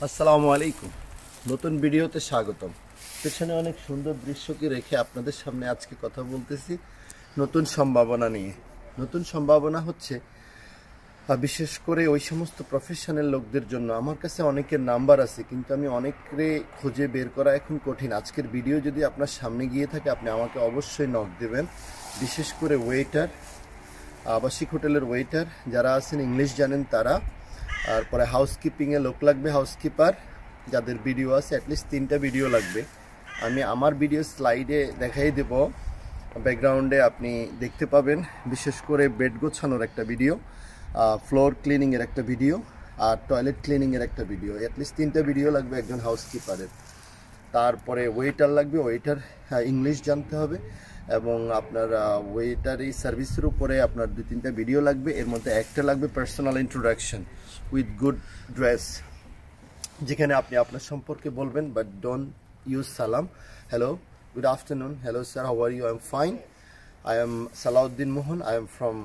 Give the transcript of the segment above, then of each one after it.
আসসালামু আলাইকুম। নতুন ভিডিওতে স্বাগতম। পেছনে অনেক সুন্দর দৃশ্যকে রেখে আপনাদের সামনে আজকে কথা বলতেছি নতুন সম্ভাবনা নিয়ে। নতুন সম্ভাবনা হচ্ছে বিশেষ করে ওই সমস্ত প্রফেশনাল লোকদের জন্য। আমার কাছে অনেকের নাম্বার আছে, কিন্তু আমি অনেকরে খুঁজে বের করা এখন কঠিন। আজকের ভিডিও যদি আপনার সামনে গিয়ে থাকে, আপনি আমাকে অবশ্যই নক দেবেন। বিশেষ করে ওয়েটার, আবাসিক হোটেলের ওয়েটার যারা আছেন, ইংলিশ জানেন তারা। তারপরে হাউসকিপিংয়ে লোক লাগবে, হাউসকিপার যাদের ভিডিও আছে, অ্যাটলিস্ট 3টা ভিডিও লাগবে। আমি আমার ভিডিও স্লাইডে দেখাই দেব, ব্যাকগ্রাউন্ডে আপনি দেখতে পাবেন। বিশেষ করে বেড গোছানোর একটা ভিডিও, ফ্লোর ক্লিনিংয়ের একটা ভিডিও, আর টয়লেট ক্লিনিংয়ের একটা ভিডিও। অ্যাটলিস্ট 3টা ভিডিও লাগবে একজন হাউসকিপারের। তারপরে ওয়েটার লাগবে, ওয়েটার ইংলিশ জানতে হবে, এবং আপনার ওয়েটার এই সার্ভিসের উপরে আপনার 2-3টা ভিডিও লাগবে। এর মধ্যে একটা লাগবে personal introduction with good dress, যেখানে আপনি আপনার সম্পর্কে বলবেন, বাট ডোন্ট ইউজ সালাম। Hello, good afternoon, hello sir, how are you? I am fine, I am Salahuddin Mohan, I am from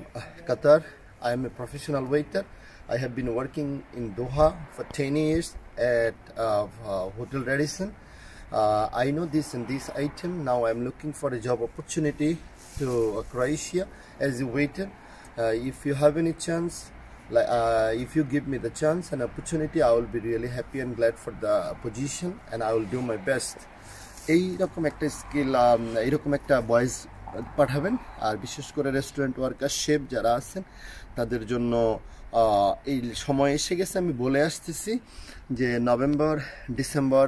Qatar. I am a professional waiter. I have been working in Doha for 10 years at Hotel Radisson. I know this and this item. Now I am looking for a job opportunity to Croatia as a waiter. If you have any chance, if you give me the chance and opportunity, I will be really happy and glad for the position, and I will do my best. এইরকম একটা skill, এইরকম একটা voice পাঠাবেন। আর বিশেষ করে restaurant worker, chef যারা আছেন, তাদের জন্য এই সময় এসে গেছে। আমি বলে আসতেছি যে নভেম্বর, ডিসেম্বর,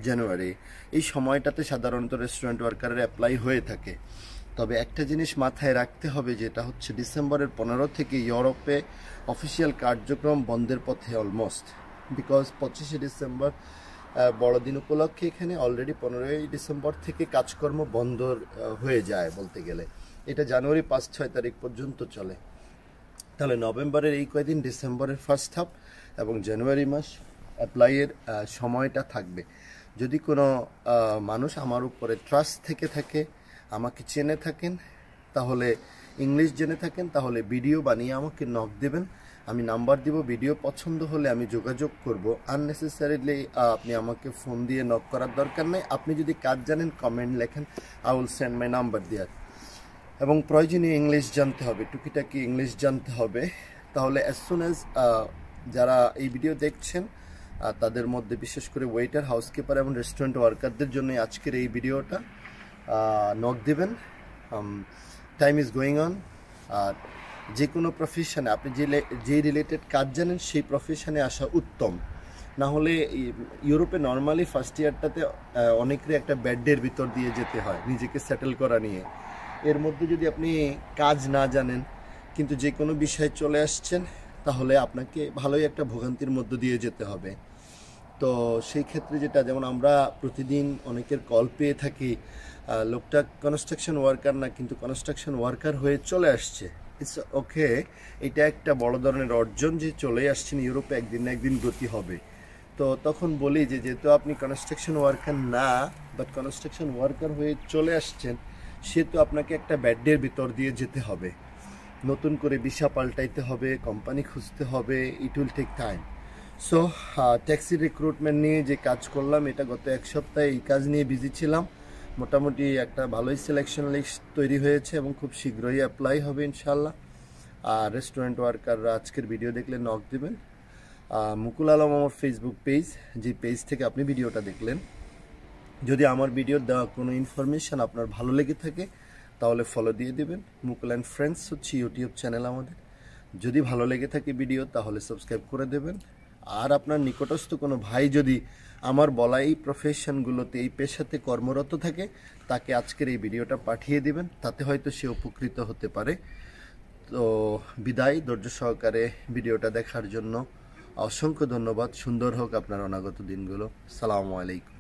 জানুয়ারি এই সময়টাতে সাধারণত রেস্টুরেন্ট ওয়ার্কারের অ্যাপ্লাই হয়ে থাকে। তবে একটা জিনিস মাথায় রাখতে হবে, যেটা হচ্ছে ডিসেম্বরের 15 থেকে ইউরোপে অফিসিয়াল কার্যক্রম বন্ধের পথে অলমোস্ট, বিকজ 25শে ডিসেম্বর বড়দিন উপলক্ষে এখানে অলরেডি 15ই ডিসেম্বর থেকে কাজকর্ম বন্ধ হয়ে যায় বলতে গেলে। এটা জানুয়ারি 5-6 তারিখ পর্যন্ত চলে। তাহলে নভেম্বরের এই কয়েকদিন, ডিসেম্বরের ফার্স্ট হাফ এবং জানুয়ারি মাস অ্যাপ্লাইয়ের সময়টা থাকবে। যদি কোনো মানুষ আমার উপরে ট্রাস্ট থেকে থাকে, আমাকে চেনে থাকেন, তাহলে ইংলিশ জেনে থাকেন, তাহলে ভিডিও বানিয়ে আমাকে নক দেবেন। আমি নাম্বার দিব, ভিডিও পছন্দ হলে আমি যোগাযোগ করব। আননেসেসারিলি আপনি আমাকে ফোন দিয়ে নক করার দরকার নেই। আপনি যদি কাজ জানেন, কমেন্ট লেখেন, I will send my number there. এবং প্রয়োজনীয় ইংলিশ জানতে হবে, টুকিটাকি ইংলিশ জানতে হবে। তাহলে অ্যাজ সুন অ্যাজ যারা এই ভিডিও দেখছেন, তাদের মধ্যে বিশেষ করে ওয়েটার, হাউসকিপার এবং রেস্টুরেন্ট ওয়ার্কারদের জন্য আজকের এই ভিডিওটা, নক দেবেন। Time is going on. আর যে কোনো প্রফেশনে আপনি যে রিলেটেড কাজ জানেন, সেই প্রফেশনে আসা উত্তম। না হলে ইউরোপে নর্মালি ফার্স্ট ইয়ারটাতে অনেকেরই একটা ব্যাডের ভিতর দিয়ে যেতে হয় নিজেকে সেটেল করা নিয়ে। এর মধ্যে যদি আপনি কাজ না জানেন, কিন্তু যে কোনো বিষয়ে চলে আসছেন, তাহলে আপনাকে ভালোই একটা ভোগান্তির মধ্য দিয়ে যেতে হবে। তো সেই ক্ষেত্রে যেটা, যেমন আমরা প্রতিদিন অনেকের কল পেয়ে থাকি, লোকটা কনস্ট্রাকশন ওয়ার্কার না, কিন্তু কনস্ট্রাকশন ওয়ার্কার হয়ে চলে আসছে। ইটস ওকে, এটা একটা বড় ধরনের অর্জন যে চলে আসছেন ইউরোপে, একদিন না একদিন গতি হবে। তো তখন বলি যে যেহেতু আপনি কনস্ট্রাকশন ওয়ার্কার না, বাট কনস্ট্রাকশন ওয়ার্কার হয়ে চলে আসছেন, সেহেতু আপনাকে একটা ব্যাডের ভিতর দিয়ে যেতে হবে, নতুন করে ভিসা পাল্টাইতে হবে, কোম্পানি খুঁজতে হবে, it will take time. So taxi recruitment নিয়ে যে কাজ করলাম, এটা গত 1 সপ্তাহে এই কাজ নিয়ে বিজি ছিলাম। মোটামুটি একটা ভালোই সিলেকশন লিস্ট তৈরি হয়েছে এবং খুব শীঘ্রই অ্যাপ্লাই হবে ইনশাল্লাহ। আর রেস্টুরেন্ট ওয়ার্কাররা আজকের ভিডিও দেখলে নক দেবেন। মুকুল আলম আমার ফেসবুক পেজ, যে পেজ থেকে আপনি ভিডিওটা দেখলেন। যদি আমার ভিডিওর দেওয়া কোনো ইনফরমেশান আপনার ভালো লেগে থাকে, তাহলে ফলো দিয়ে দেবেন। মুকুল অ্যান্ড ফ্রেন্ডস হচ্ছে ইউটিউব চ্যানেল আমাদের। যদি ভালো লেগে থাকে ভিডিও, তাহলে সাবস্ক্রাইব করে দেবেন। আর আপনার নিকটস্থ কোনো ভাই যদি আমার বলা এই প্রফেশনগুলোতে, এই পেশাতে কর্মরত থাকে, তাকে আজকের এই ভিডিওটা পাঠিয়ে দিবেন, তাতে হয়তো সে উপকৃত হতে পারে। তো বিদায়, ধৈর্য সহকারে ভিডিওটা দেখার জন্য অসংখ্য ধন্যবাদ। সুন্দর হোক আপনার অনাগত দিনগুলো। আসসালামু আলাইকুম।